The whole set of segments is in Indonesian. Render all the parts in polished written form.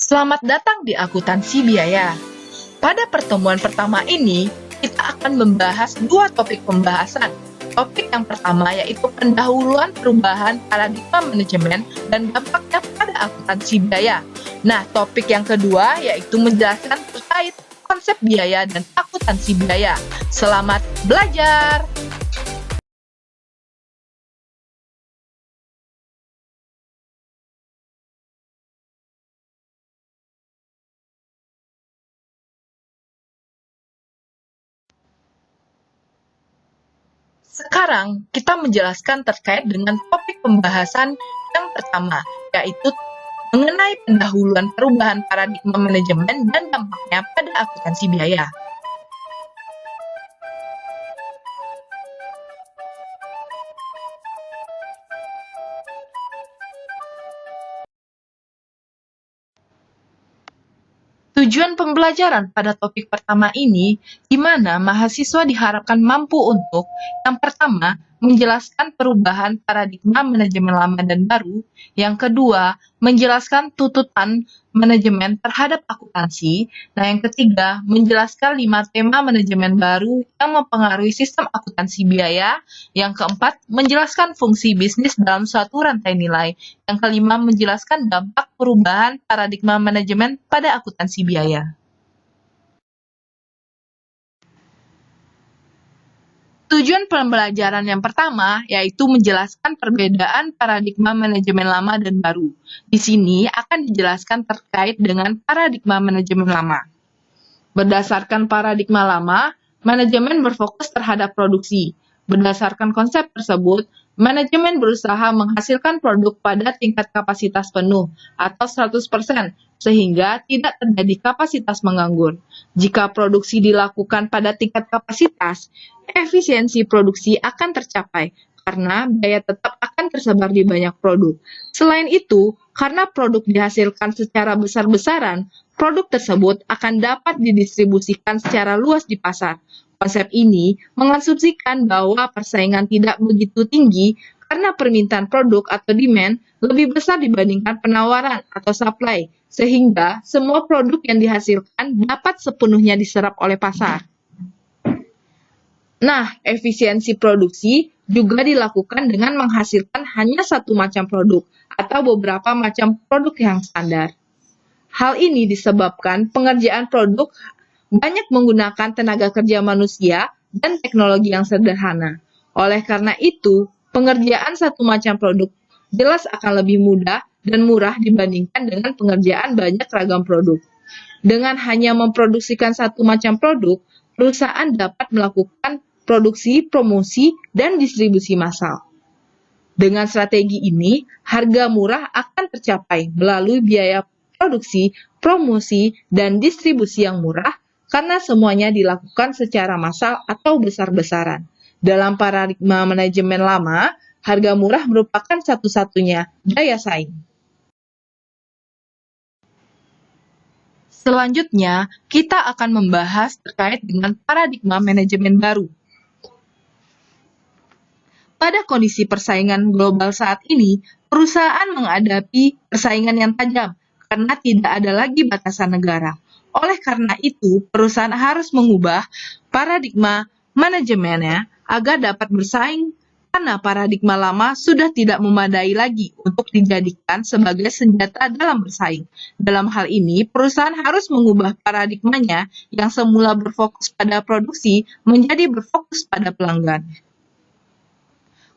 Selamat datang di Akuntansi Biaya. Pada pertemuan pertama ini, kita akan membahas dua topik pembahasan. Topik yang pertama yaitu pendahuluan perubahan paradigma manajemen dan dampaknya pada akuntansi biaya. Nah, topik yang kedua yaitu menjelaskan terkait konsep biaya dan akuntansi biaya. Selamat belajar! Sekarang kita menjelaskan terkait dengan topik pembahasan yang pertama, yaitu mengenai pendahuluan perubahan paradigma manajemen dan dampaknya pada akuntansi biaya. Tujuan pembelajaran pada topik pertama ini, di mana mahasiswa diharapkan mampu untuk, yang pertama, menjelaskan perubahan paradigma manajemen lama dan baru, yang kedua, menjelaskan tuntutan manajemen terhadap akuntansi, nah yang ketiga, menjelaskan 5 tema manajemen baru yang mempengaruhi sistem akuntansi biaya, yang keempat, menjelaskan fungsi bisnis dalam suatu rantai nilai, yang kelima, menjelaskan dampak perubahan paradigma manajemen pada akuntansi biaya. Tujuan pembelajaran yang pertama yaitu menjelaskan perbedaan paradigma manajemen lama dan baru. Di sini akan dijelaskan terkait dengan paradigma manajemen lama. Berdasarkan paradigma lama, manajemen berfokus terhadap produksi. Berdasarkan konsep tersebut, manajemen berusaha menghasilkan produk pada tingkat kapasitas penuh atau 100%, sehingga tidak terjadi kapasitas menganggur. Jika produksi dilakukan pada tingkat kapasitas, efisiensi produksi akan tercapai karena biaya tetap akan tersebar di banyak produk. Selain itu, karena produk dihasilkan secara besar-besaran, produk tersebut akan dapat didistribusikan secara luas di pasar. Konsep ini mengasumsikan bahwa persaingan tidak begitu tinggi karena permintaan produk atau demand lebih besar dibandingkan penawaran atau supply, sehingga semua produk yang dihasilkan dapat sepenuhnya diserap oleh pasar. Nah, efisiensi produksi juga dilakukan dengan menghasilkan hanya satu macam produk atau beberapa macam produk yang standar. Hal ini disebabkan pengerjaan produk banyak menggunakan tenaga kerja manusia dan teknologi yang sederhana. Oleh karena itu, pengerjaan satu macam produk jelas akan lebih mudah dan murah dibandingkan dengan pengerjaan banyak ragam produk. Dengan hanya memproduksikan satu macam produk, perusahaan dapat melakukan produksi, promosi, dan distribusi massal. Dengan strategi ini, harga murah akan tercapai melalui biaya produksi, promosi, dan distribusi yang murah karena semuanya dilakukan secara massal atau besar-besaran. Dalam paradigma manajemen lama, harga murah merupakan satu-satunya daya saing. Selanjutnya, kita akan membahas terkait dengan paradigma manajemen baru. Pada kondisi persaingan global saat ini, perusahaan menghadapi persaingan yang tajam karena tidak ada lagi batasan negara. Oleh karena itu, perusahaan harus mengubah paradigma manajemennya agar dapat bersaing karena paradigma lama sudah tidak memadai lagi untuk dijadikan sebagai senjata dalam bersaing. Dalam hal ini, perusahaan harus mengubah paradigmanya yang semula berfokus pada produksi menjadi berfokus pada pelanggan.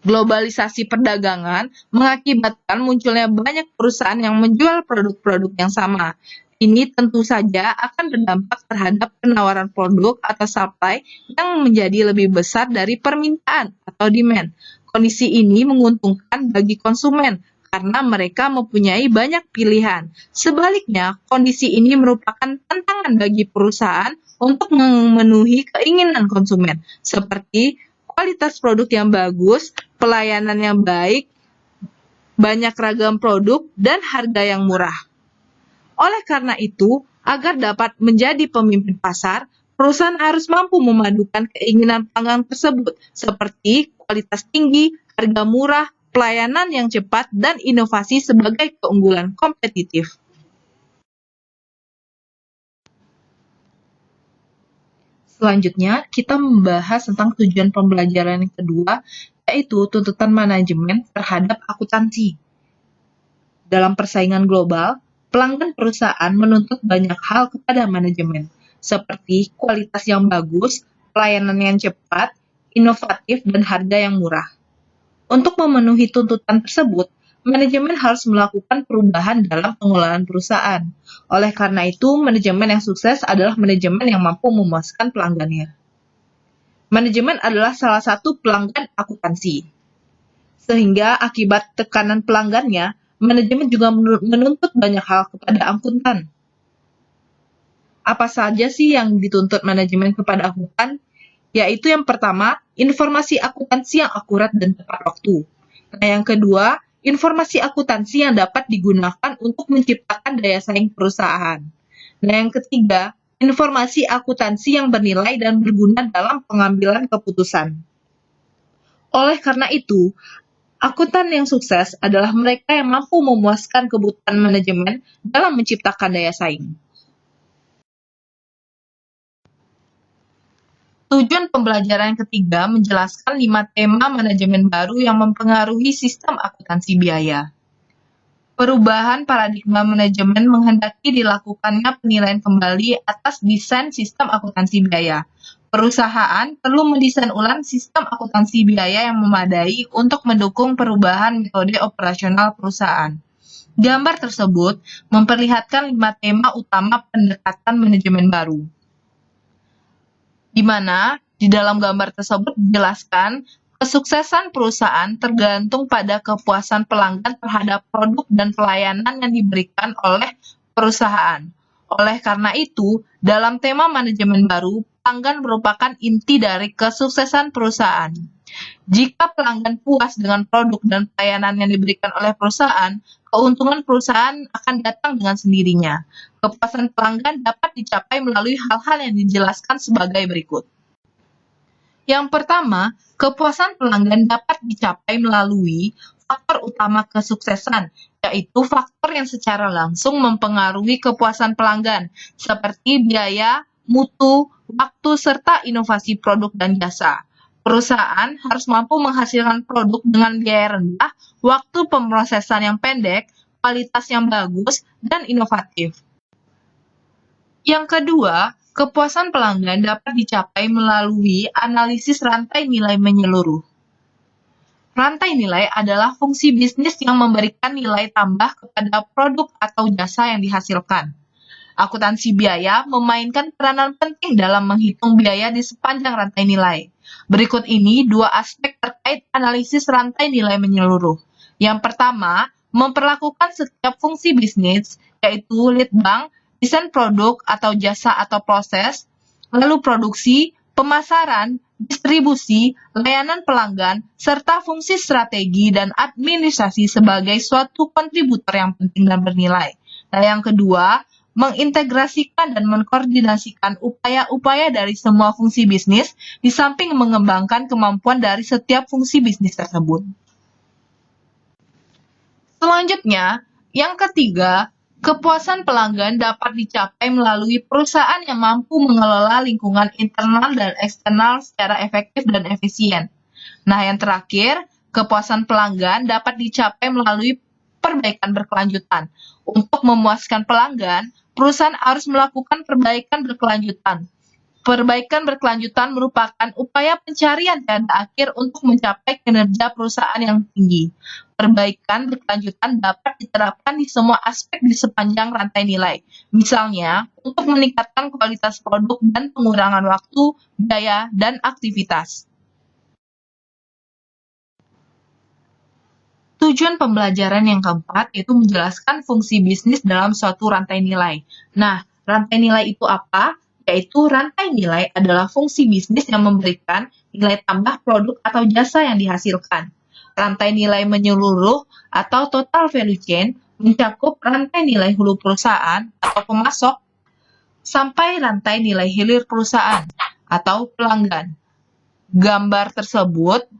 Globalisasi perdagangan mengakibatkan munculnya banyak perusahaan yang menjual produk-produk yang sama. Ini tentu saja akan berdampak terhadap penawaran produk atau supply yang menjadi lebih besar dari permintaan atau demand. Kondisi ini menguntungkan bagi konsumen karena mereka mempunyai banyak pilihan. Sebaliknya, kondisi ini merupakan tantangan bagi perusahaan untuk memenuhi keinginan konsumen, seperti kualitas produk yang bagus, pelayanan yang baik, banyak ragam produk, dan harga yang murah. Oleh karena itu, agar dapat menjadi pemimpin pasar, perusahaan harus mampu memadukan keinginan pelanggan tersebut, seperti kualitas tinggi, harga murah, pelayanan yang cepat, dan inovasi sebagai keunggulan kompetitif. Selanjutnya, kita membahas tentang tujuan pembelajaran yang kedua, yaitu tuntutan manajemen terhadap akuntansi. Dalam persaingan global, pelanggan perusahaan menuntut banyak hal kepada manajemen, seperti kualitas yang bagus, pelayanan yang cepat, inovatif, dan harga yang murah. Untuk memenuhi tuntutan tersebut, manajemen harus melakukan perubahan dalam pengelolaan perusahaan. Oleh karena itu, manajemen yang sukses adalah manajemen yang mampu memuaskan pelanggannya. Manajemen adalah salah satu pelanggan akuntansi. Sehingga akibat tekanan pelanggannya, manajemen juga menuntut banyak hal kepada akuntan. Apa saja sih yang dituntut manajemen kepada akuntan? Yaitu yang pertama, informasi akuntansi yang akurat dan tepat waktu. Nah, yang kedua, informasi akuntansi yang dapat digunakan untuk menciptakan daya saing perusahaan. Nah, yang ketiga, informasi akuntansi yang bernilai dan berguna dalam pengambilan keputusan. Oleh karena itu, akuntan yang sukses adalah mereka yang mampu memuaskan kebutuhan manajemen dalam menciptakan daya saing. Tujuan pembelajaran yang ketiga menjelaskan 5 tema manajemen baru yang mempengaruhi sistem akuntansi biaya. Perubahan paradigma manajemen menghendaki dilakukannya penilaian kembali atas desain sistem akuntansi biaya. Perusahaan perlu mendesain ulang sistem akuntansi biaya yang memadai untuk mendukung perubahan metode operasional perusahaan. Gambar tersebut memperlihatkan 5 tema utama pendekatan manajemen baru, di mana di dalam gambar tersebut dijelaskan kesuksesan perusahaan tergantung pada kepuasan pelanggan terhadap produk dan pelayanan yang diberikan oleh perusahaan. Oleh karena itu, dalam tema manajemen baru, pelanggan merupakan inti dari kesuksesan perusahaan. Jika pelanggan puas dengan produk dan pelayanan yang diberikan oleh perusahaan, keuntungan perusahaan akan datang dengan sendirinya. Kepuasan pelanggan dapat dicapai melalui hal-hal yang dijelaskan sebagai berikut. Yang pertama, kepuasan pelanggan dapat dicapai melalui faktor utama kesuksesan, yaitu faktor yang secara langsung mempengaruhi kepuasan pelanggan, seperti biaya, mutu, waktu, serta inovasi produk dan jasa. Perusahaan harus mampu menghasilkan produk dengan biaya rendah, waktu pemrosesan yang pendek, kualitas yang bagus, dan inovatif. Yang kedua, kepuasan pelanggan dapat dicapai melalui analisis rantai nilai menyeluruh. Rantai nilai adalah fungsi bisnis yang memberikan nilai tambah kepada produk atau jasa yang dihasilkan. Akuntansi biaya memainkan peranan penting dalam menghitung biaya di sepanjang rantai nilai. Berikut ini 2 aspek terkait analisis rantai nilai menyeluruh. Yang pertama, memperlakukan setiap fungsi bisnis, yaitu lead bank, desain produk atau jasa atau proses, lalu produksi, pemasaran, distribusi, layanan pelanggan, serta fungsi strategi dan administrasi sebagai suatu kontributor yang penting dan bernilai. Nah, yang kedua, mengintegrasikan dan mengkoordinasikan upaya-upaya dari semua fungsi bisnis di samping mengembangkan kemampuan dari setiap fungsi bisnis tersebut. Selanjutnya, yang ketiga, kepuasan pelanggan dapat dicapai melalui perusahaan yang mampu mengelola lingkungan internal dan eksternal secara efektif dan efisien. Nah, yang terakhir, kepuasan pelanggan dapat dicapai melalui perbaikan berkelanjutan. Untuk memuaskan pelanggan, perusahaan harus melakukan perbaikan berkelanjutan. Perbaikan berkelanjutan merupakan upaya pencarian tiada akhir untuk mencapai kinerja perusahaan yang tinggi. Perbaikan berkelanjutan dapat diterapkan di semua aspek di sepanjang rantai nilai. Misalnya, untuk meningkatkan kualitas produk dan pengurangan waktu, biaya, dan aktivitas. Tujuan pembelajaran yang keempat yaitu menjelaskan fungsi bisnis dalam suatu rantai nilai. Nah, rantai nilai itu apa? Yaitu rantai nilai adalah fungsi bisnis yang memberikan nilai tambah produk atau jasa yang dihasilkan. Rantai nilai menyeluruh atau total value chain mencakup rantai nilai hulu perusahaan atau pemasok sampai rantai nilai hilir perusahaan atau pelanggan. Gambar tersebut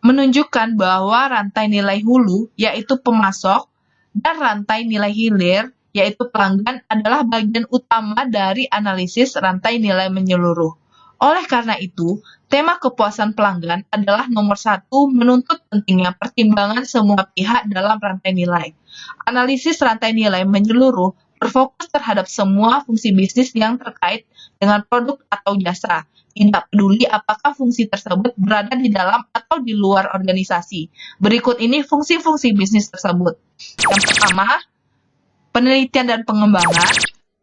menunjukkan bahwa rantai nilai hulu yaitu pemasok dan rantai nilai hilir yaitu pelanggan, adalah bagian utama dari analisis rantai nilai menyeluruh. Oleh karena itu, tema kepuasan pelanggan adalah nomor satu menuntut pentingnya pertimbangan semua pihak dalam rantai nilai. Analisis rantai nilai menyeluruh berfokus terhadap semua fungsi bisnis yang terkait dengan produk atau jasa, tidak peduli apakah fungsi tersebut berada di dalam atau di luar organisasi. Berikut ini fungsi-fungsi bisnis tersebut. Yang pertama, penelitian dan pengembangan.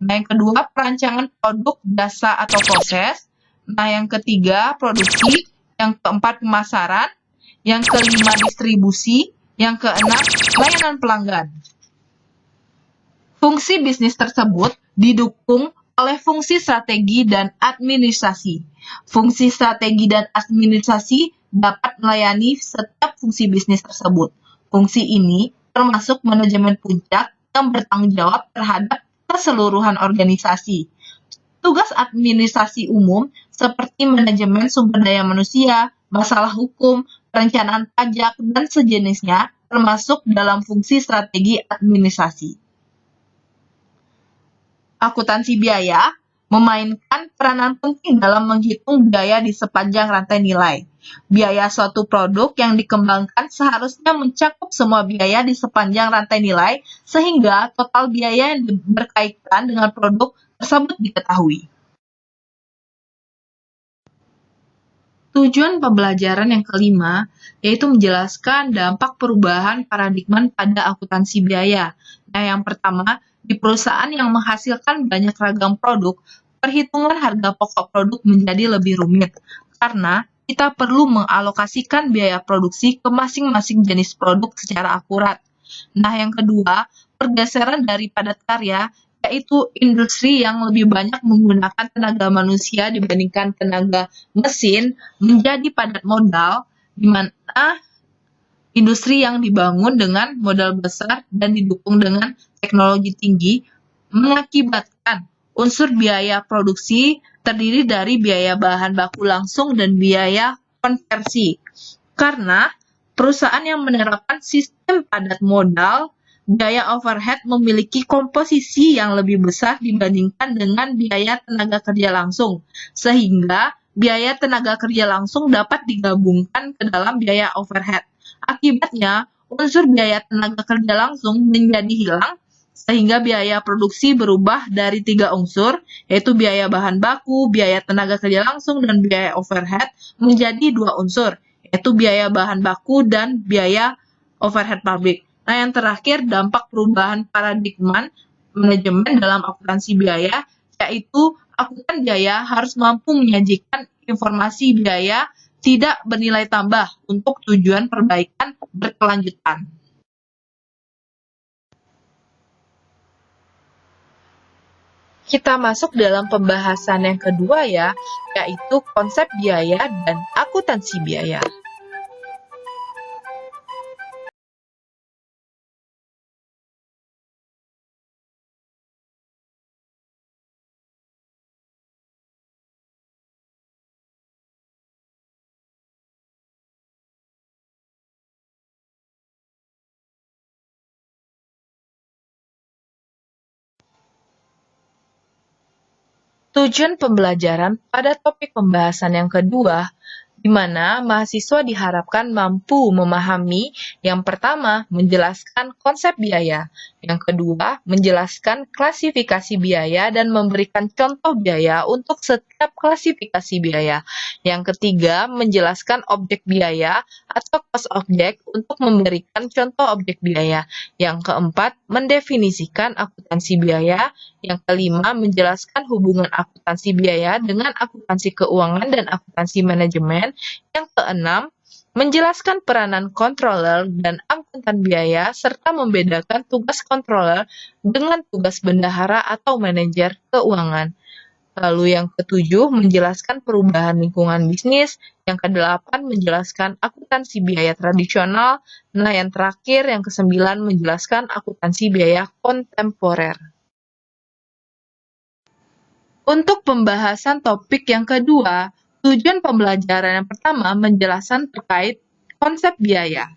Nah, yang kedua, perancangan produk, jasa, atau proses. Nah, yang ketiga, produksi. Yang keempat, pemasaran. Yang kelima, distribusi. Yang keenam, layanan pelanggan. Fungsi bisnis tersebut didukung oleh fungsi strategi dan administrasi. Fungsi strategi dan administrasi dapat melayani setiap fungsi bisnis tersebut. Fungsi ini termasuk manajemen puncak yang bertanggung jawab terhadap keseluruhan organisasi. Tugas administrasi umum seperti manajemen sumber daya manusia, masalah hukum, perencanaan pajak, dan sejenisnya termasuk dalam fungsi strategi administrasi. Akuntansi biaya memainkan peranan penting dalam menghitung biaya di sepanjang rantai nilai. Biaya suatu produk yang dikembangkan seharusnya mencakup semua biaya di sepanjang rantai nilai, sehingga total biaya yang berkaitan dengan produk tersebut diketahui. Tujuan pembelajaran yang kelima yaitu menjelaskan dampak perubahan paradigma pada akuntansi biaya. Nah, yang pertama, di perusahaan yang menghasilkan banyak ragam produk, perhitungan harga pokok produk menjadi lebih rumit karena kita perlu mengalokasikan biaya produksi ke masing-masing jenis produk secara akurat. Nah, yang kedua, pergeseran dari padat karya, yaitu industri yang lebih banyak menggunakan tenaga manusia dibandingkan tenaga mesin, menjadi padat modal, di mana industri yang dibangun dengan modal besar dan didukung dengan teknologi tinggi mengakibatkan unsur biaya produksi terdiri dari biaya bahan baku langsung dan biaya konversi. Karena perusahaan yang menerapkan sistem padat modal, biaya overhead memiliki komposisi yang lebih besar dibandingkan dengan biaya tenaga kerja langsung, sehingga biaya tenaga kerja langsung dapat digabungkan ke dalam biaya overhead. Akibatnya, unsur biaya tenaga kerja langsung menjadi hilang, sehingga biaya produksi berubah dari 3 unsur, yaitu biaya bahan baku, biaya tenaga kerja langsung, dan biaya overhead, menjadi 2 unsur, yaitu biaya bahan baku dan biaya overhead pabrik. Nah, yang terakhir, dampak perubahan paradigma manajemen dalam akuntansi biaya, yaitu akuntan biaya harus mampu menyajikan informasi biaya tidak bernilai tambah untuk tujuan perbaikan berkelanjutan. Kita masuk dalam pembahasan yang kedua ya, yaitu konsep biaya dan akuntansi biaya. Tujuan pembelajaran pada topik pembahasan yang kedua, di mana mahasiswa diharapkan mampu memahami yang pertama, menjelaskan konsep biaya, yang kedua, menjelaskan klasifikasi biaya dan memberikan contoh biaya untuk setiap klasifikasi biaya, yang ketiga, menjelaskan objek biaya atau cost object untuk memberikan contoh objek biaya, yang keempat, mendefinisikan akuntansi biaya, yang kelima, menjelaskan hubungan akuntansi biaya dengan akuntansi keuangan dan akuntansi manajemen. Yang keenam, menjelaskan peranan controller dan akuntan biaya serta membedakan tugas controller dengan tugas bendahara atau manajer keuangan. Lalu yang ketujuh, menjelaskan perubahan lingkungan bisnis. Yang kedelapan, menjelaskan akuntansi biaya tradisional. Nah, yang terakhir, yang kesembilan, menjelaskan akuntansi biaya kontemporer. Untuk pembahasan topik yang kedua, tujuan pembelajaran yang pertama menjelaskan terkait konsep biaya.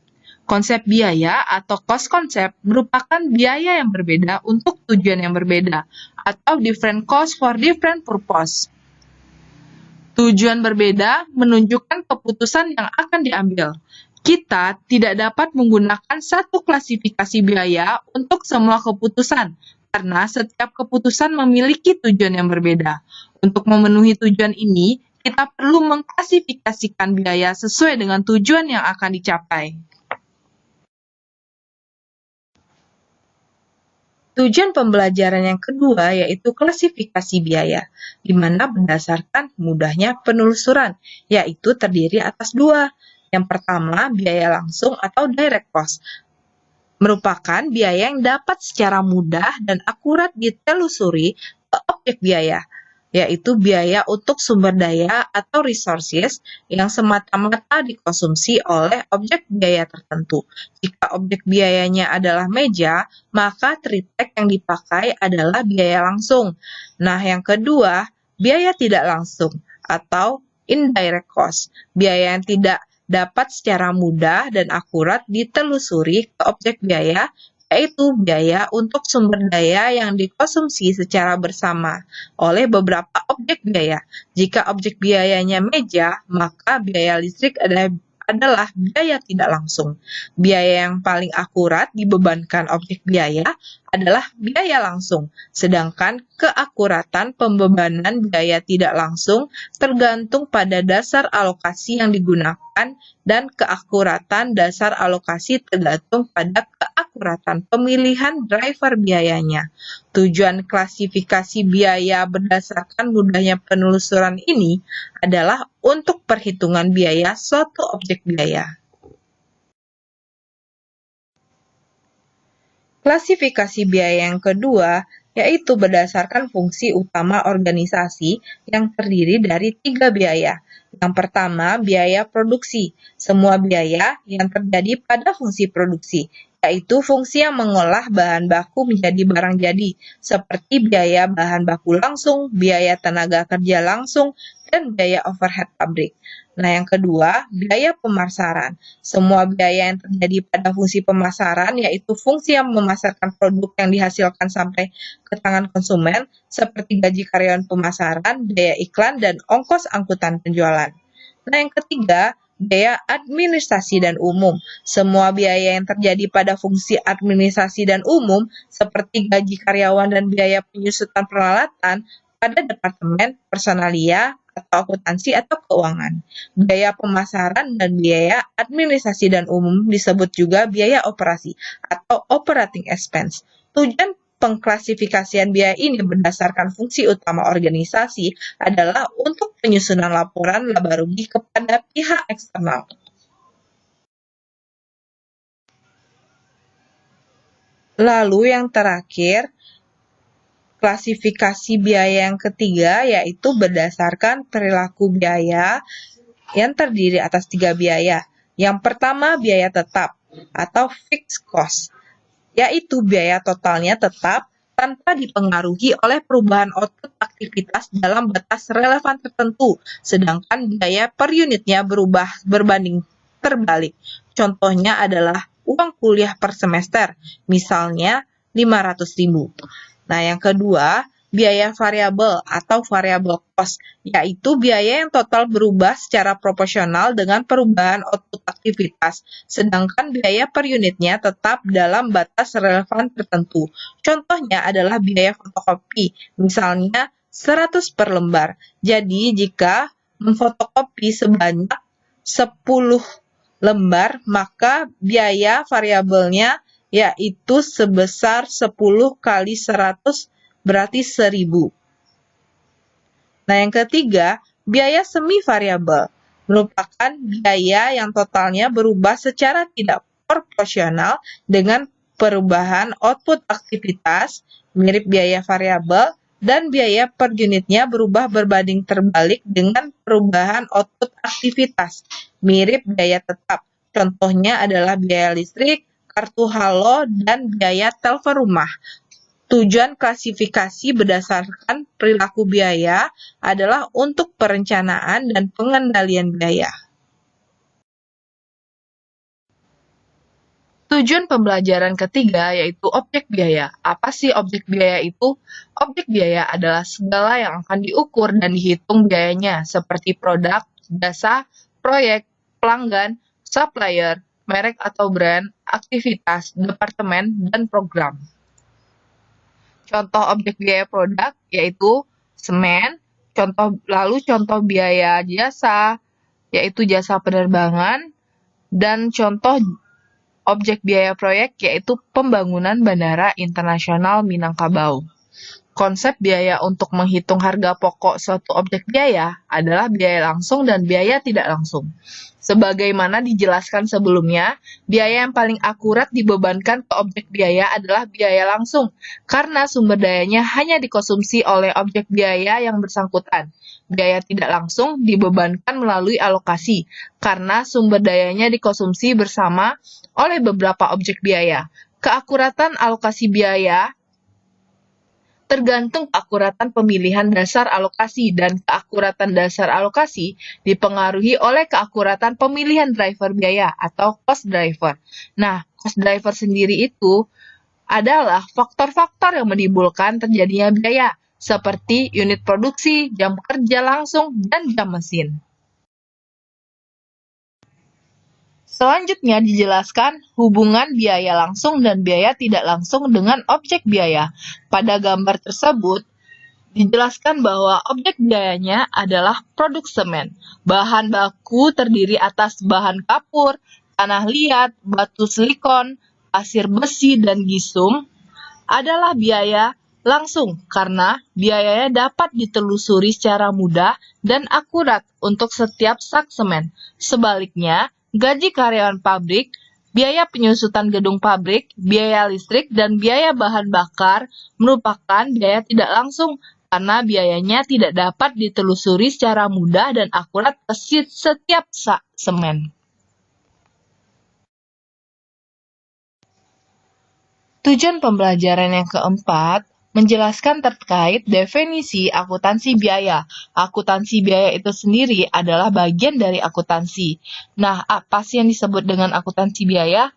Konsep biaya atau cost concept merupakan biaya yang berbeda untuk tujuan yang berbeda, atau different cost for different purpose. Tujuan berbeda menunjukkan keputusan yang akan diambil. Kita tidak dapat menggunakan satu klasifikasi biaya untuk semua keputusan, karena setiap keputusan memiliki tujuan yang berbeda. Untuk memenuhi tujuan ini, kita perlu mengklasifikasikan biaya sesuai dengan tujuan yang akan dicapai. Tujuan pembelajaran yang kedua yaitu klasifikasi biaya, di mana berdasarkan mudahnya penelusuran, yaitu terdiri atas dua. Yang pertama, biaya langsung atau direct cost, merupakan biaya yang dapat secara mudah dan akurat ditelusuri ke objek biaya, yaitu biaya untuk sumber daya atau resources yang semata-mata dikonsumsi oleh objek biaya tertentu. Jika objek biayanya adalah meja, maka tritek yang dipakai adalah biaya langsung. Nah, yang kedua, biaya tidak langsung atau indirect cost, biaya yang tidak dapat secara mudah dan akurat ditelusuri ke objek biaya, yaitu biaya untuk sumber daya yang dikonsumsi secara bersama oleh beberapa objek biaya. Jika objek biayanya meja, maka biaya listrik adalah biaya tidak langsung. Biaya yang paling akurat dibebankan objek biaya adalah biaya langsung, sedangkan keakuratan pembebanan biaya tidak langsung tergantung pada dasar alokasi yang digunakan dan keakuratan dasar alokasi tergantung pada keakuratan pemilihan driver biayanya. Tujuan klasifikasi biaya berdasarkan mudahnya penelusuran ini adalah untuk perhitungan biaya suatu objek biaya. Klasifikasi biaya yang kedua yaitu berdasarkan fungsi utama organisasi yang terdiri dari 3 biaya. Yang pertama, biaya produksi. Semua biaya yang terjadi pada fungsi produksi, yaitu fungsi yang mengolah bahan baku menjadi barang jadi, seperti biaya bahan baku langsung, biaya tenaga kerja langsung, dan biaya overhead pabrik. Nah, yang kedua, biaya pemasaran. Semua biaya yang terjadi pada fungsi pemasaran, yaitu fungsi yang memasarkan produk yang dihasilkan sampai ke tangan konsumen, seperti gaji karyawan pemasaran, biaya iklan, dan ongkos angkutan penjualan. Nah, yang ketiga, biaya administrasi dan umum. Semua biaya yang terjadi pada fungsi administrasi dan umum, seperti gaji karyawan dan biaya penyusutan peralatan pada departemen, personalia, atau akuntansi atau keuangan. Biaya pemasaran dan biaya administrasi dan umum disebut juga biaya operasi atau operating expense. Tujuan pengklasifikasian biaya ini berdasarkan fungsi utama organisasi adalah untuk penyusunan laporan laba rugi kepada pihak eksternal. Lalu yang terakhir, klasifikasi biaya yang ketiga yaitu berdasarkan perilaku biaya yang terdiri atas 3 biaya. Yang pertama, biaya tetap atau fixed cost, yaitu biaya totalnya tetap tanpa dipengaruhi oleh perubahan output aktivitas dalam batas relevan tertentu, sedangkan biaya per unitnya berubah berbanding terbalik. Contohnya adalah uang kuliah per semester, misalnya 500.000. Nah, yang kedua, biaya variabel atau variable cost, yaitu biaya yang total berubah secara proporsional dengan perubahan output aktivitas, sedangkan biaya per unitnya tetap dalam batas relevan tertentu. Contohnya adalah biaya fotokopi, misalnya 100 per lembar. Jadi, jika memfotokopi sebanyak 10 lembar, maka biaya variabelnya yaitu sebesar 10 kali 100 berarti 1.000. Nah, yang ketiga, biaya semi variabel merupakan biaya yang totalnya berubah secara tidak proporsional dengan perubahan output aktivitas, mirip biaya variabel, dan biaya per unitnya berubah berbanding terbalik dengan perubahan output aktivitas, mirip biaya tetap. Contohnya adalah biaya listrik, kartu halo, dan biaya telepon rumah. Tujuan klasifikasi berdasarkan perilaku biaya adalah untuk perencanaan dan pengendalian biaya. Tujuan pembelajaran ketiga yaitu objek biaya. Apa sih objek biaya itu? Objek biaya adalah segala yang akan diukur dan dihitung biayanya, seperti produk, jasa, proyek, pelanggan, supplier, merek atau brand, aktivitas, departemen, dan program. Contoh objek biaya produk yaitu semen, contoh biaya jasa yaitu jasa penerbangan, dan contoh objek biaya proyek yaitu pembangunan Bandara Internasional Minangkabau. Konsep biaya untuk menghitung harga pokok suatu objek biaya adalah biaya langsung dan biaya tidak langsung. Sebagaimana dijelaskan sebelumnya, biaya yang paling akurat dibebankan ke objek biaya adalah biaya langsung, karena sumber dayanya hanya dikonsumsi oleh objek biaya yang bersangkutan. Biaya tidak langsung dibebankan melalui alokasi, karena sumber dayanya dikonsumsi bersama oleh beberapa objek biaya. Keakuratan alokasi biaya tergantung keakuratan pemilihan dasar alokasi, dan keakuratan dasar alokasi dipengaruhi oleh keakuratan pemilihan driver biaya atau cost driver. Nah, cost driver sendiri itu adalah faktor-faktor yang menimbulkan terjadinya biaya, seperti unit produksi, jam kerja langsung, dan jam mesin. Selanjutnya dijelaskan hubungan biaya langsung dan biaya tidak langsung dengan objek biaya. Pada gambar tersebut, dijelaskan bahwa objek biayanya adalah produk semen. Bahan baku terdiri atas bahan kapur, tanah liat, batu silikon, pasir besi, dan gisum adalah biaya langsung karena biayanya dapat ditelusuri secara mudah dan akurat untuk setiap sak semen. Sebaliknya, gaji karyawan pabrik, biaya penyusutan gedung pabrik, biaya listrik, dan biaya bahan bakar merupakan biaya tidak langsung karena biayanya tidak dapat ditelusuri secara mudah dan akurat ke setiap sak semen. Tujuan pembelajaran yang keempat menjelaskan terkait definisi akuntansi biaya. Akuntansi biaya itu sendiri adalah bagian dari akuntansi. Nah, apa sih yang disebut dengan akuntansi biaya?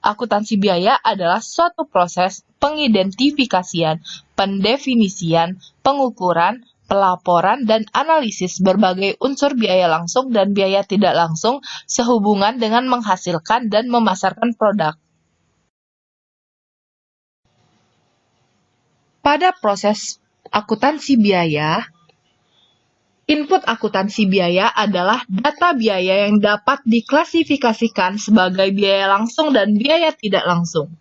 Akuntansi biaya adalah suatu proses pengidentifikasian, pendefinisian, pengukuran, pelaporan, dan analisis berbagai unsur biaya langsung dan biaya tidak langsung sehubungan dengan menghasilkan dan memasarkan produk. Pada proses akuntansi biaya, input akuntansi biaya adalah data biaya yang dapat diklasifikasikan sebagai biaya langsung dan biaya tidak langsung.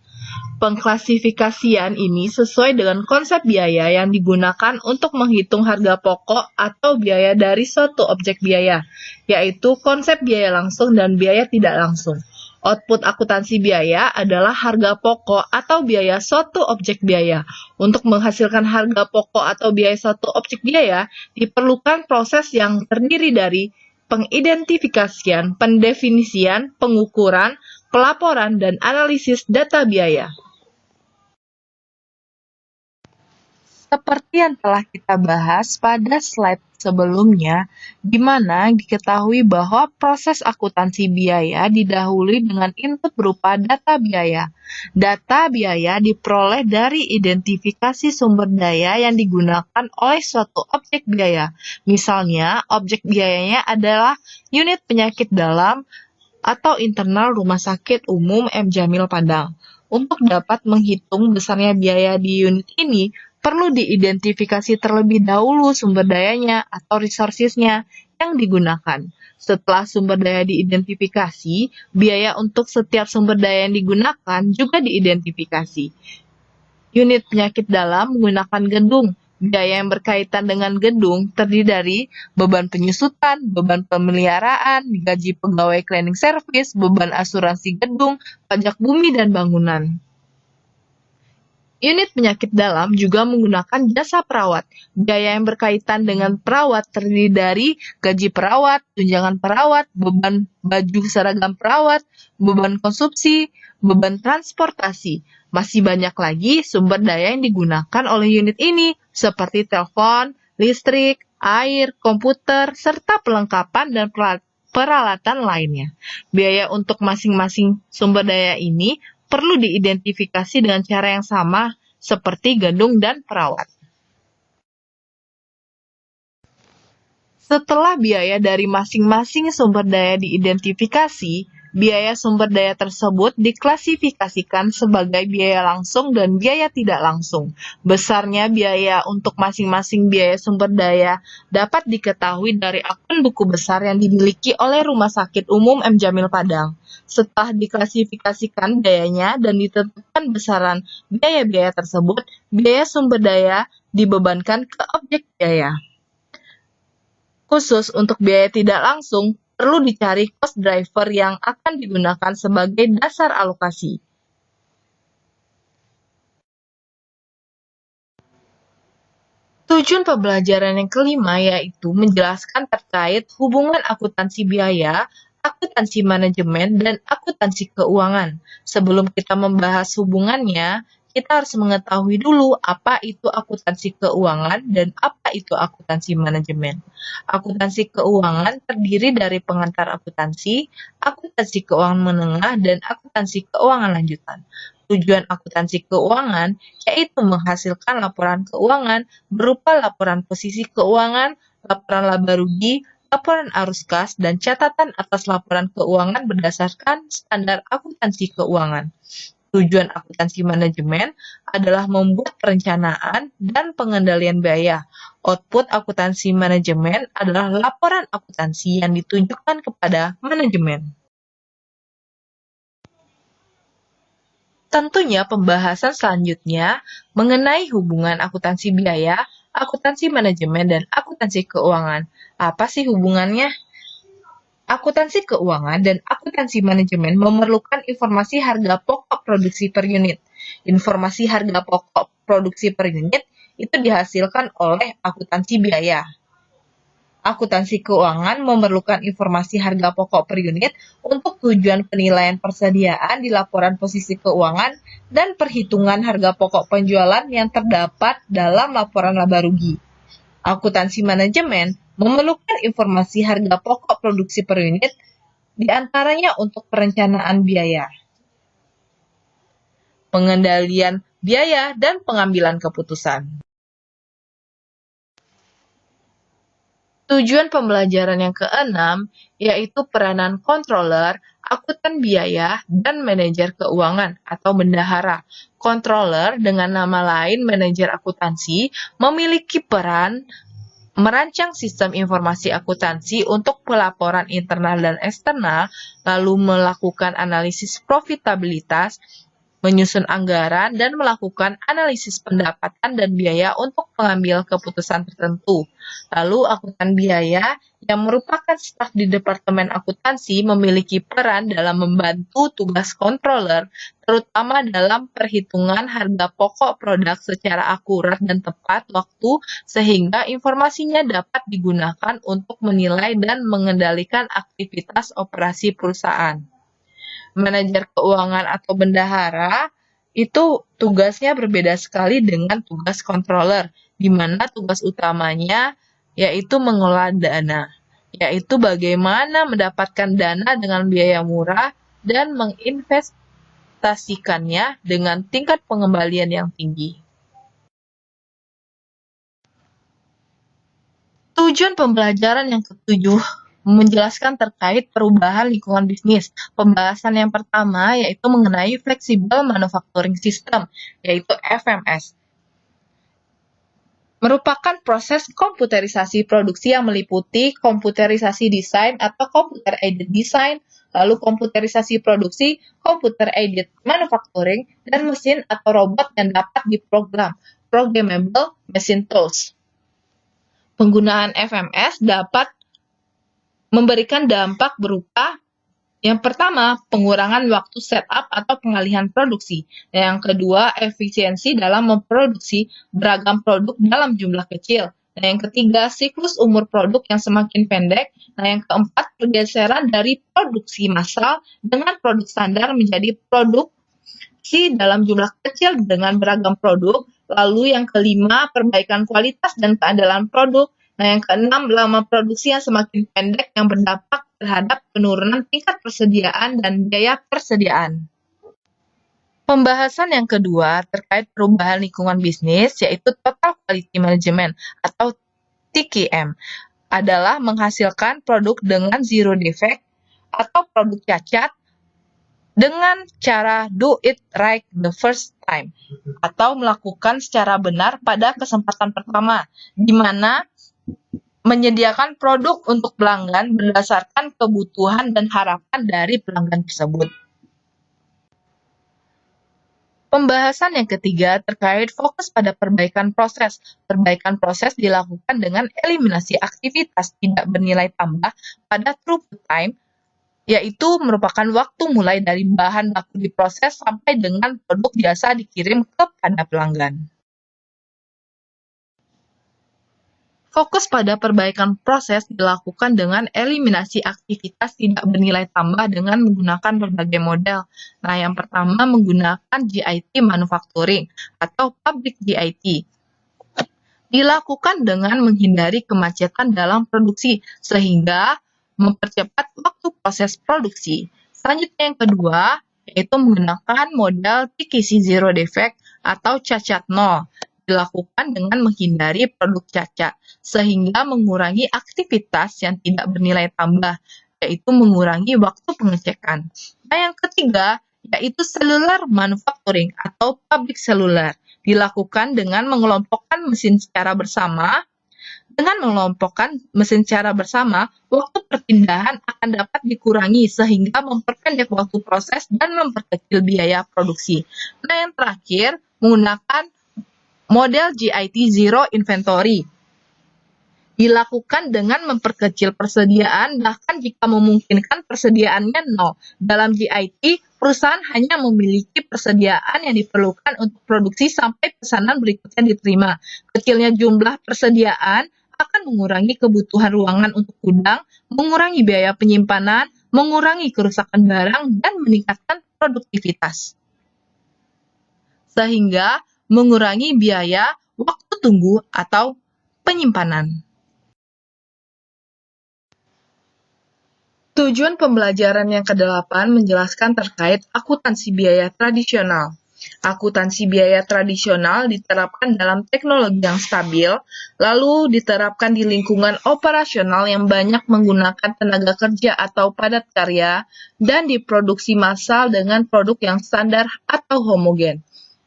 Pengklasifikasian ini sesuai dengan konsep biaya yang digunakan untuk menghitung harga pokok atau biaya dari suatu objek biaya, yaitu konsep biaya langsung dan biaya tidak langsung. Output akuntansi biaya adalah harga pokok atau biaya suatu objek biaya. Untuk menghasilkan harga pokok atau biaya suatu objek biaya, diperlukan proses yang terdiri dari pengidentifikasian, pendefinisian, pengukuran, pelaporan, dan analisis data biaya. Seperti yang telah kita bahas pada slide sebelumnya, di mana diketahui bahwa proses akuntansi biaya didahului dengan input berupa data biaya. Data biaya diperoleh dari identifikasi sumber daya yang digunakan oleh suatu objek biaya. Misalnya, objek biayanya adalah unit penyakit dalam atau internal Rumah Sakit Umum M. Jamil Padang. Untuk dapat menghitung besarnya biaya di unit ini, perlu diidentifikasi terlebih dahulu sumber dayanya atau resources-nya yang digunakan. Setelah sumber daya diidentifikasi, biaya untuk setiap sumber daya yang digunakan juga diidentifikasi. Unit penyakit dalam menggunakan gedung. Biaya yang berkaitan dengan gedung terdiri dari beban penyusutan, beban pemeliharaan, gaji pegawai cleaning service, beban asuransi gedung, pajak bumi, dan bangunan. Unit penyakit dalam juga menggunakan jasa perawat. Biaya yang berkaitan dengan perawat terdiri dari gaji perawat, tunjangan perawat, beban baju seragam perawat, beban konsumsi, beban transportasi. Masih banyak lagi sumber daya yang digunakan oleh unit ini, seperti telepon, listrik, air, komputer, serta perlengkapan dan peralatan lainnya. Biaya untuk masing-masing sumber daya ini perlu diidentifikasi dengan cara yang sama seperti gedung dan perawat. Setelah biaya dari masing-masing sumber daya diidentifikasi, biaya sumber daya tersebut diklasifikasikan sebagai biaya langsung dan biaya tidak langsung. Besarnya biaya untuk masing-masing biaya sumber daya dapat diketahui dari akun buku besar yang dimiliki oleh Rumah Sakit Umum M. Jamil Padang. Setelah diklasifikasikan biayanya dan ditentukan besaran biaya-biaya tersebut, biaya sumber daya dibebankan ke objek biaya. Khusus untuk biaya tidak langsung, perlu dicari cost driver yang akan digunakan sebagai dasar alokasi. Tujuan pembelajaran yang kelima yaitu menjelaskan terkait hubungan akuntansi biaya, akuntansi manajemen, dan akuntansi keuangan. Sebelum kita membahas hubungannya, kita harus mengetahui dulu apa itu akuntansi keuangan dan apa itu akuntansi manajemen. Akuntansi keuangan terdiri dari pengantar akuntansi keuangan menengah, dan akuntansi keuangan lanjutan. Tujuan akuntansi keuangan yaitu menghasilkan laporan keuangan berupa laporan posisi keuangan, laporan laba rugi, laporan arus kas, dan catatan atas laporan keuangan berdasarkan standar akuntansi keuangan. Tujuan akuntansi manajemen adalah membuat perencanaan dan pengendalian biaya. Output akuntansi manajemen adalah laporan akuntansi yang ditunjukkan kepada manajemen. Tentunya pembahasan selanjutnya mengenai hubungan akuntansi biaya, akuntansi manajemen, dan akuntansi keuangan. Apa sih hubungannya? Akuntansi keuangan dan akuntansi manajemen memerlukan informasi harga pokok produksi per unit. Informasi harga pokok produksi per unit itu dihasilkan oleh akuntansi biaya. Akuntansi keuangan memerlukan informasi harga pokok per unit untuk tujuan penilaian persediaan di laporan posisi keuangan dan perhitungan harga pokok penjualan yang terdapat dalam laporan laba rugi. Akuntansi manajemen memerlukan informasi harga pokok produksi per unit, diantaranya untuk perencanaan biaya, pengendalian biaya, dan pengambilan keputusan. Tujuan pembelajaran yang keenam yaitu peranan controller, akuntan biaya, dan manajer keuangan atau bendahara. Controller dengan nama lain manajer akuntansi memiliki peran merancang sistem informasi akuntansi untuk pelaporan internal dan eksternal, lalu melakukan analisis profitabilitas, menyusun anggaran, dan melakukan analisis pendapatan dan biaya untuk mengambil keputusan tertentu. Lalu akuntan biaya yang merupakan staf di Departemen Akuntansi memiliki peran dalam membantu tugas controller, terutama dalam perhitungan harga pokok produk secara akurat dan tepat waktu sehingga informasinya dapat digunakan untuk menilai dan mengendalikan aktivitas operasi perusahaan. Manajer keuangan atau bendahara itu tugasnya berbeda sekali dengan tugas controller, di mana tugas utamanya yaitu mengelola dana, yaitu bagaimana mendapatkan dana dengan biaya murah dan menginvestasikannya dengan tingkat pengembalian yang tinggi. Tujuan pembelajaran yang ketujuh menjelaskan terkait perubahan lingkungan bisnis. Pembahasan yang pertama yaitu mengenai Flexible Manufacturing System, yaitu FMS. Merupakan proses komputerisasi produksi yang meliputi komputerisasi desain atau computer aided design, lalu komputerisasi produksi, computer aided manufacturing, dan mesin atau robot yang dapat diprogram, programmable machine tools. Penggunaan FMS dapat memberikan dampak berupa yang pertama, pengurangan waktu setup atau pengalihan produksi. Yang kedua, efisiensi dalam memproduksi beragam produk dalam jumlah kecil. Nah, yang ketiga, siklus umur produk yang semakin pendek. Nah, yang keempat, pergeseran dari produksi massal dengan produk standar menjadi produksi dalam jumlah kecil dengan beragam produk. Lalu yang kelima, perbaikan kualitas dan keandalan produk. Nah, yang keenam, lama produksi yang semakin pendek yang berdampak terhadap penurunan tingkat persediaan dan biaya persediaan. Pembahasan yang kedua terkait perubahan lingkungan bisnis, yaitu Total Quality Management atau TQM, adalah menghasilkan produk dengan zero defect atau produk cacat dengan cara do it right the first time atau melakukan secara benar pada kesempatan pertama, di mana menyediakan produk untuk pelanggan berdasarkan kebutuhan dan harapan dari pelanggan tersebut. Pembahasan yang ketiga terkait fokus pada perbaikan proses. Perbaikan proses dilakukan dengan eliminasi aktivitas tidak bernilai tambah pada throughput time, yaitu merupakan waktu mulai dari bahan baku diproses sampai dengan produk biasa dikirim kepada pelanggan. Fokus pada perbaikan proses dilakukan dengan eliminasi aktivitas tidak bernilai tambah dengan menggunakan berbagai model. Nah, yang pertama menggunakan GIT manufacturing atau public GIT. Dilakukan dengan menghindari kemacetan dalam produksi sehingga mempercepat waktu proses produksi. Selanjutnya yang kedua yaitu menggunakan model TQC Zero Defect atau cacat nol. Dilakukan dengan menghindari produk cacat, sehingga mengurangi aktivitas yang tidak bernilai tambah, yaitu mengurangi waktu pengecekan. Nah, yang ketiga, yaitu cellular manufacturing atau pabrik seluler. Dilakukan dengan mengelompokkan mesin secara bersama. Dengan mengelompokkan mesin secara bersama, waktu perpindahan akan dapat dikurangi sehingga memperpendek waktu proses dan memperkecil biaya produksi. Nah, yang terakhir, menggunakan model GIT Zero Inventory. Dilakukan dengan memperkecil persediaan, bahkan jika memungkinkan persediaannya nol. Dalam GIT, perusahaan hanya memiliki persediaan yang diperlukan untuk produksi sampai pesanan berikutnya diterima. Kecilnya jumlah persediaan akan mengurangi kebutuhan ruangan untuk gudang, mengurangi biaya penyimpanan, mengurangi kerusakan barang, dan meningkatkan produktivitas. Sehingga mengurangi biaya waktu tunggu atau penyimpanan. Tujuan pembelajaran yang ke-8 menjelaskan terkait akuntansi biaya tradisional. Akuntansi biaya tradisional diterapkan dalam teknologi yang stabil, lalu diterapkan di lingkungan operasional yang banyak menggunakan tenaga kerja atau padat karya, dan diproduksi massal dengan produk yang standar atau homogen.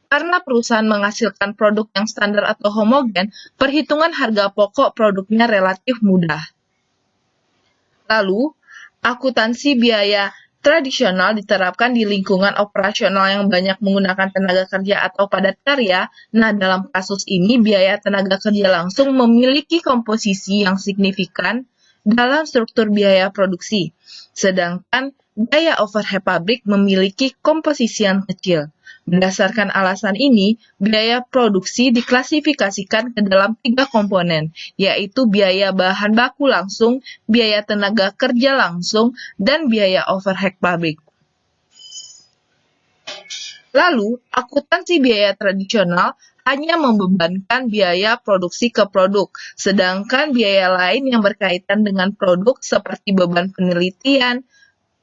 Karena perusahaan menghasilkan produk yang standar atau homogen, perhitungan harga pokok produknya relatif mudah. Lalu, akuntansi biaya tradisional diterapkan di lingkungan operasional yang banyak menggunakan tenaga kerja atau padat karya. Nah, dalam kasus ini, biaya tenaga kerja langsung memiliki komposisi yang signifikan dalam struktur biaya produksi, sedangkan biaya overhead pabrik memiliki komposisi yang kecil. Berdasarkan alasan ini, biaya produksi diklasifikasikan ke dalam 3 komponen, yaitu biaya bahan baku langsung, biaya tenaga kerja langsung, dan biaya overhead pabrik. Lalu, akuntansi biaya tradisional hanya membebankan biaya produksi ke produk, sedangkan biaya lain yang berkaitan dengan produk seperti beban penelitian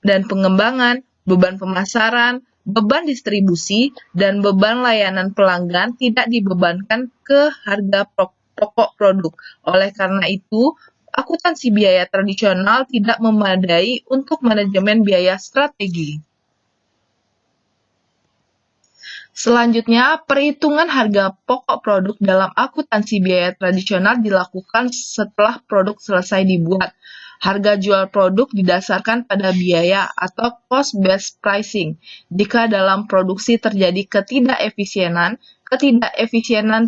dan pengembangan, beban pemasaran, beban distribusi, dan beban layanan pelanggan tidak dibebankan ke harga pokok produk. Oleh karena itu, akuntansi biaya tradisional tidak memadai untuk manajemen biaya strategi. Selanjutnya, perhitungan harga pokok produk dalam akuntansi biaya tradisional dilakukan setelah produk selesai dibuat. Harga jual produk didasarkan pada biaya atau cost-based pricing. Jika dalam produksi terjadi ketidakefisienan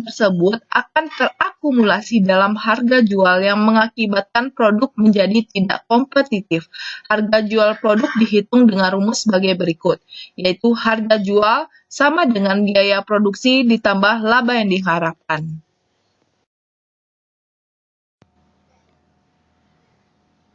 tersebut akan terakumulasi dalam harga jual yang mengakibatkan produk menjadi tidak kompetitif. Harga jual produk dihitung dengan rumus sebagai berikut, yaitu harga jual sama dengan biaya produksi ditambah laba yang diharapkan.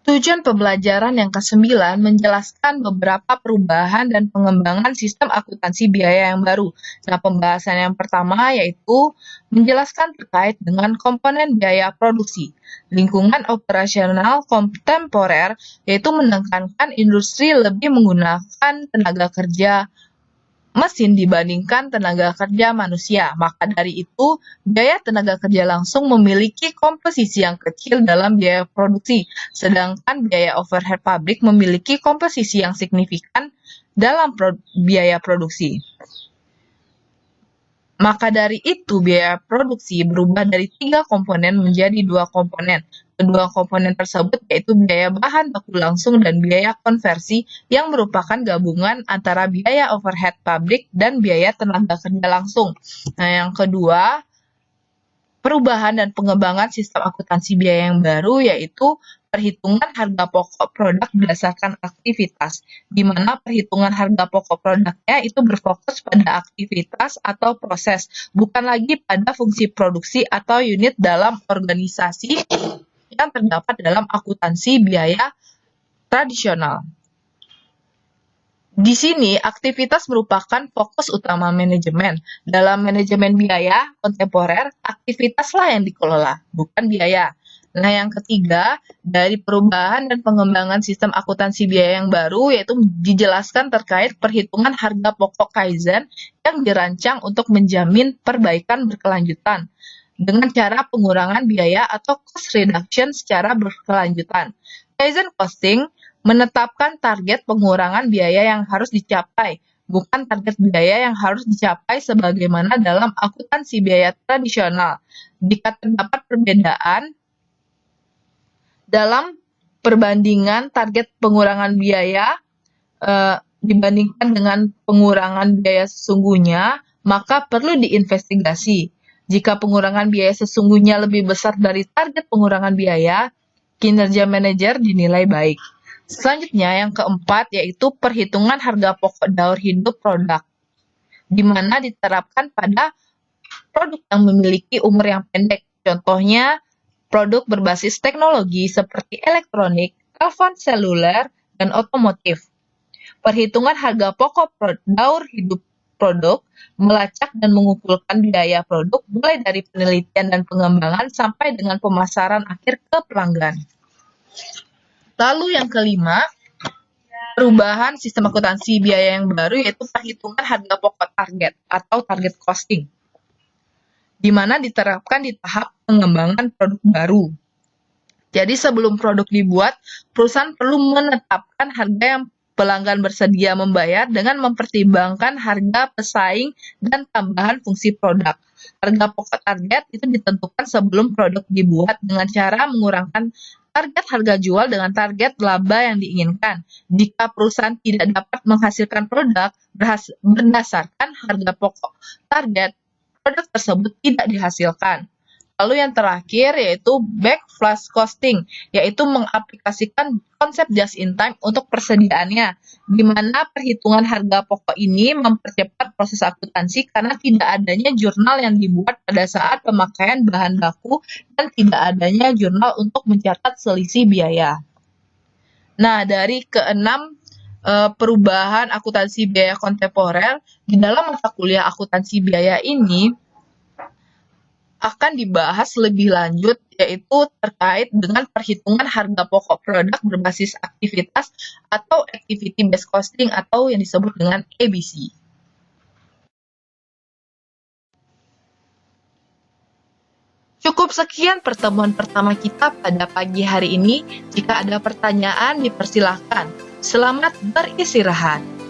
Tujuan pembelajaran yang ke-9 menjelaskan beberapa perubahan dan pengembangan sistem akuntansi biaya yang baru. Nah, pembahasan yang pertama yaitu menjelaskan terkait dengan komponen biaya produksi. Lingkungan operasional kontemporer yaitu menekankan industri lebih menggunakan tenaga kerja mesin dibandingkan tenaga kerja manusia. Maka dari itu, biaya tenaga kerja langsung memiliki komposisi yang kecil dalam biaya produksi, sedangkan biaya overhead pabrik memiliki komposisi yang signifikan dalam biaya produksi. Maka dari itu, biaya produksi berubah dari 3 komponen menjadi 2 komponen. Kedua komponen tersebut yaitu biaya bahan baku langsung dan biaya konversi yang merupakan gabungan antara biaya overhead pabrik dan biaya tenaga kerja langsung. Nah, yang kedua, perubahan dan pengembangan sistem akuntansi biaya yang baru yaitu perhitungan harga pokok produk berdasarkan aktivitas, di mana perhitungan harga pokok produknya itu berfokus pada aktivitas atau proses, bukan lagi pada fungsi produksi atau unit dalam organisasi yang terdapat dalam akuntansi biaya tradisional. Di sini, aktivitas merupakan fokus utama manajemen. Dalam manajemen biaya kontemporer, aktivitaslah yang dikelola, bukan biaya. Nah, yang ketiga, dari perubahan dan pengembangan sistem akuntansi biaya yang baru, yaitu dijelaskan terkait perhitungan harga pokok Kaizen yang dirancang untuk menjamin perbaikan berkelanjutan dengan cara pengurangan biaya atau cost reduction secara berkelanjutan. Kaizen costing menetapkan target pengurangan biaya yang harus dicapai, bukan target biaya yang harus dicapai sebagaimana dalam akuntansi biaya tradisional. Jika terdapat perbedaan dalam perbandingan target pengurangan biaya dibandingkan dengan pengurangan biaya sesungguhnya, maka perlu diinvestigasi. Jika pengurangan biaya sesungguhnya lebih besar dari target pengurangan biaya, kinerja manajer dinilai baik. Selanjutnya, yang keempat yaitu perhitungan harga pokok daur hidup produk, di mana diterapkan pada produk yang memiliki umur yang pendek. Contohnya, produk berbasis teknologi seperti elektronik, telepon seluler, dan otomotif. Perhitungan harga pokok daur hidup produk melacak dan mengumpulkan biaya produk mulai dari penelitian dan pengembangan sampai dengan pemasaran akhir ke pelanggan. Lalu yang kelima, perubahan sistem akuntansi biaya yang baru yaitu perhitungan harga pokok target atau target costing, di mana diterapkan di tahap pengembangan produk baru. Jadi sebelum produk dibuat, perusahaan perlu menetapkan harga yang pelanggan bersedia membayar dengan mempertimbangkan harga pesaing dan tambahan fungsi produk. Harga pokok target itu ditentukan sebelum produk dibuat dengan cara mengurangkan target harga jual dengan target laba yang diinginkan. Jika perusahaan tidak dapat menghasilkan produk berdasarkan harga pokok target, produk tersebut tidak dihasilkan. Lalu yang terakhir yaitu backflash costing, yaitu mengaplikasikan konsep just in time untuk persediaannya, di mana perhitungan harga pokok ini mempercepat proses akuntansi karena tidak adanya jurnal yang dibuat pada saat pemakaian bahan baku dan tidak adanya jurnal untuk mencatat selisih biaya. Nah, dari keenam perubahan akuntansi biaya kontemporer, di dalam mata kuliah akuntansi biaya ini akan dibahas lebih lanjut yaitu terkait dengan perhitungan harga pokok produk berbasis aktivitas atau activity based costing atau yang disebut dengan ABC. Cukup sekian pertemuan pertama kita pada pagi hari ini. Jika ada pertanyaan dipersilahkan. Selamat beristirahat.